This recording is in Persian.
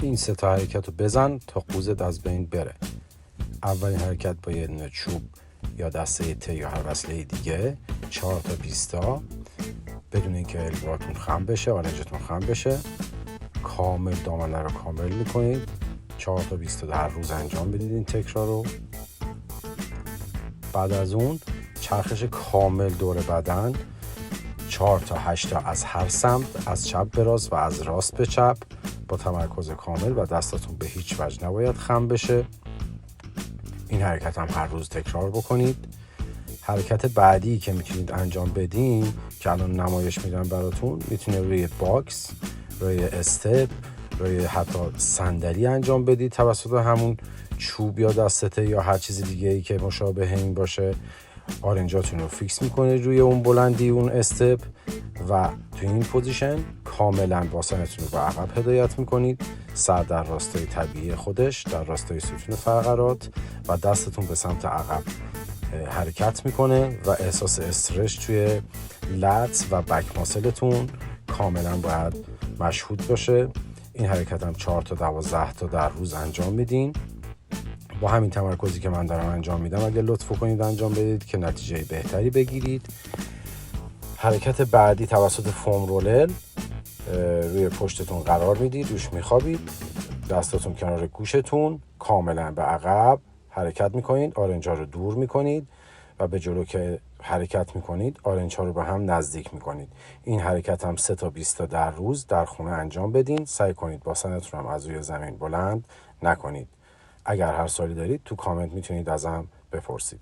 این 3 تا حرکت رو بزن تا قوزت از بین بره. اولین حرکت با یه دونه چوب یا دسته ته یا هر وسیله دیگه 4 تا 20 تا بدون اینکه البراتون خم بشه، آرنجتون خم بشه، کامل دامنه رو کامل میکنید. 4 تا 20 تا در روز انجام بدید این تکرار رو. بعد از اون چرخش کامل دور بدن 4 تا 8 تا از هر سمت، از چپ به راست و از راست به چپ، با تمرکز کامل و دستاتون به هیچ وجه نباید خم بشه. این حرکت هم هر روز تکرار بکنید. حرکت بعدی که میتونید انجام بدین که الان نمایش میدم براتون، میتونه روی باکس، روی استپ، روی حتی صندلی انجام بدید توسط همون چوب یا دسته یا هر چیز دیگه ای که مشابه این باشه. آرنجاتون رو فیکس میکنید روی اون بلندی اون استپ و تو این پوزیشن کاملا باسنتون رو به عقب هدایت میکنید، سر در راستای طبیعی خودش، در راستای ستون فقرات، و دستتون به سمت عقب حرکت میکنه و احساس استرچ توی لتس و بک ماسلتون کاملا باید مشهود باشه. این حرکت هم 4 تا 12 تا در روز انجام میدین با همین تمرکزی که من دارم انجام میدم. اگه لطف کنید انجام بدید که نتیجه بهتری بگیرید. حرکت بعدی توسط فوم رولر روی پشتتون قرار میدید، روش میخوابید، دستاتون کنار گوشتون، کاملا به عقب حرکت میکنید، آرنج ها رو دور میکنید و به جلو که حرکت میکنید آرنج ها رو به هم نزدیک میکنید. این حرکت هم 3 تا 20 تا در روز در خونه انجام بدین. سعی کنید باسنتون هم از روی زمین بلند نکنید. اگر هر سوالی دارید تو کامنت میتونید ازم بپرسید.